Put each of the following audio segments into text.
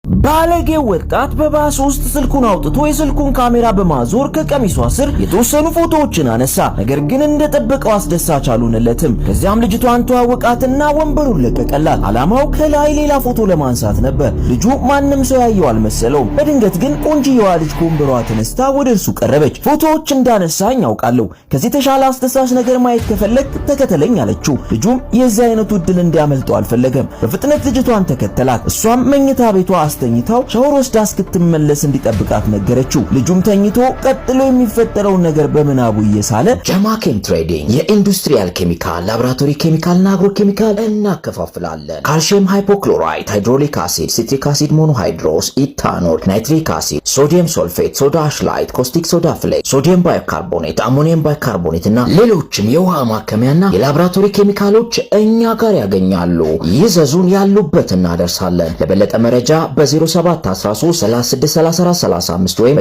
ባለጌው ወጣት በባስ ውስጥ ስልኩን አውጥቶ የስልኩን ካሜራ በማዞር ከቀሚሷ ስር የተወሰኑ ፎቶዎችን አነሳ። ነገር ግን እንደጠበቀው አስደሳች አልሆነለትም። ከዚያም ልጅቷን ተዋወቃትና ወንበሩን ለቀቀላት። ዓላማው ከላይ ሌላ ፎቶ ለማንሳት ነበር። ልጁ ማንም ሰው ያየው አልመሰለውም። በድንገት ግን ቆንጂየዋ ልጅ ከወንበሯ ተነስታ ወደ እርሱ ቀረበች። ፎቶዎች እንዳነሳኝ አውቃለሁ፣ ከዚህ ተሻለ አስደሳች ነገር ማየት ከፈለክ ተከተለኝ አለችው። ልጁም የዚህ አይነቱ እድል እንዲያመልጠው አልፈለገም። በፍጥነት ልጅቷን ተከተላት። እሷም መኝታ ቤቷ አስተኝታው ሻወር ወስዳ እስክትመለስ እንዲጠብቃት ነገረችው። ልጁም ተኝቶ ቀጥሎ የሚፈጠረውን ነገር በምናቡ እየሳለ ጀማኬም ትሬዲንግ የኢንዱስትሪያል ኬሚካል፣ ላቦራቶሪ ኬሚካልና አግሮ ኬሚካል እናከፋፍላለን። ካልሲየም ሃይፖክሎራይድ፣ ሃይድሮሊክ አሲድ፣ ሲትሪክ አሲድ ሞኖሃይድሮስ፣ ኢታኖል፣ ናይትሪክ አሲድ፣ ሶዲየም ሶልፌት፣ ሶዳ አሽላይት፣ ኮስቲክ ሶዳ ፍሌክስ፣ ሶዲየም ባይካርቦኔት፣ አሞኒየም ባይካርቦኔት እና ሌሎችም የውሃ ማከሚያና የላቦራቶሪ ኬሚካሎች እኛ ጋር ያገኛሉ። ይዘዙን፣ ያሉበት እናደርሳለን። ለበለጠ መረጃ በ0713363435 ወይም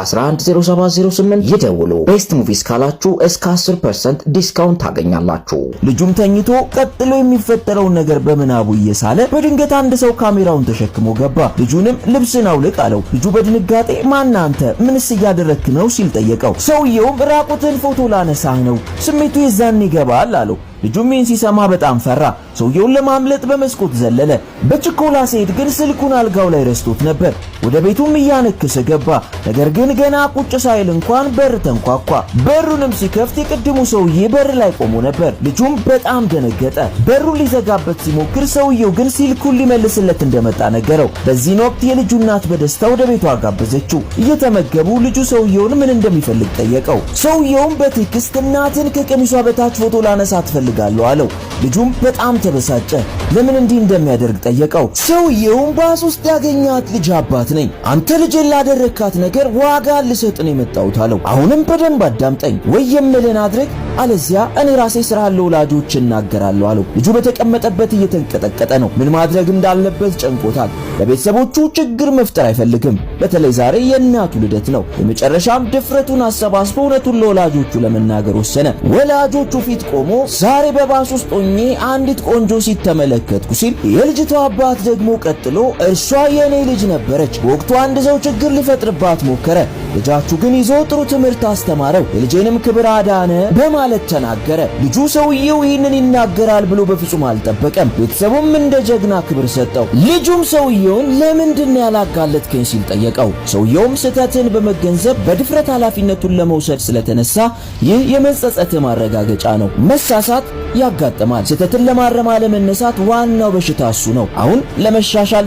በ0976110708 ይደውሉ። ቤስት ሙቪስ ካላችሁ እስከ 10% ዲስካውንት ታገኛላችሁ። ልጁም ተኝቶ ቀጥሎ የሚፈጠረውን ነገር በምናቡ እየሳለ በድንገት አንድ ሰው ካሜራውን ተሸክሞ ገባ። ልጁንም ልብስን አውልቅ አለው። ልጁ በድንጋጤ ማን አንተ? ምንስ እያደረክ ነው ሲል ጠየቀው። ሰውየውም ራቁትን ፎቶ ላነሳህ ነው፣ ስሜቱ የዛን ይገባል አለው። ልጁም ይህን ሲሰማ በጣም ፈራ። ሰውየውን ለማምለጥ በመስኮት ዘለለ። በችኮላ ሲሄድ ግን ስልኩን አልጋው ላይ ረስቶት ነበር። ወደ ቤቱም እያነከሰ ገባ። ነገር ግን ገና ቁጭ ሳይል እንኳን በር ተንኳኳ። በሩንም ሲከፍት የቅድሙ ሰውዬ በር ላይ ቆሞ ነበር። ልጁም በጣም ደነገጠ። በሩን ሊዘጋበት ሲሞክር ሰውየው ግን ስልኩን ሊመልስለት እንደመጣ ነገረው። በዚህን ወቅት የልጁ እናት በደስታ ወደ ቤቷ አጋበዘችው። እየተመገቡ ልጁ ሰውየውን ምን እንደሚፈልግ ጠየቀው። ሰውየውም በቴክስት እናትን ከቀሚሷ በታች ፎቶ ላነሳት ፈልጋለሁ አለው። ልጁም በጣም ተበሳጨ። ለምን እንዲህ እንደሚያደርግ ጠየቀው። ሰውየውም ባስ ውስጥ ያገኛት ልጅ አባት ነኝ፣ አንተ ልጅን ላደረካት ነገር ዋጋ ልሰጥ ነው የመጣሁት አለው። አሁንም በደንብ አዳምጠኝ፣ ወይ የምልህን አድርግ፣ አለዚያ እኔ ራሴ ስራ ለወላጆች እናገራለሁ አለው። ልጁ በተቀመጠበት እየተንቀጠቀጠ ነው። ምን ማድረግ እንዳለበት ጨንቆታል። ለቤተሰቦቹ ችግር መፍጠር አይፈልግም። በተለይ ዛሬ የእናቱ ልደት ነው። በመጨረሻም ድፍረቱን አሰባስቦ እውነቱን ለወላጆቹ ለመናገር ወሰነ። ወላጆቹ ፊት ቆሞ ዛሬ በባስ ውስጥ ሆኜ አንዲት ቆንጆ ሲተመለከትኩ ሲል የልጅቷ አባት ደግሞ ቀጥሎ እርሷ የኔ ልጅ ነበረች፣ በወቅቱ አንድ ሰው ችግር ሊፈጥርባት ሞከረ፣ ልጃችሁ ግን ይዞ ጥሩ ትምህርት አስተማረው፣ የልጄንም ክብር አዳነ በማለት ተናገረ። ልጁ ሰውየው ይህንን ይናገራል ብሎ በፍጹም አልጠበቀም። ቤተሰቡም እንደ ጀግና ክብር ሰጠው። ልጁም ሰውየውን ለምንድን ነው ያላጋለጥከኝ ሲል ጠየቀው። ሰውየውም ስህተትን በመገንዘብ በድፍረት ኃላፊነቱን ለመውሰድ ስለተነሳ ይህ የመጸጸት ማረጋገጫ ነው። መሳሳት ያጋጥማል። ስህተትን ለማረም አለመነሳት ዋናው በሽታ እሱ ነው። አሁን ለመሻሻል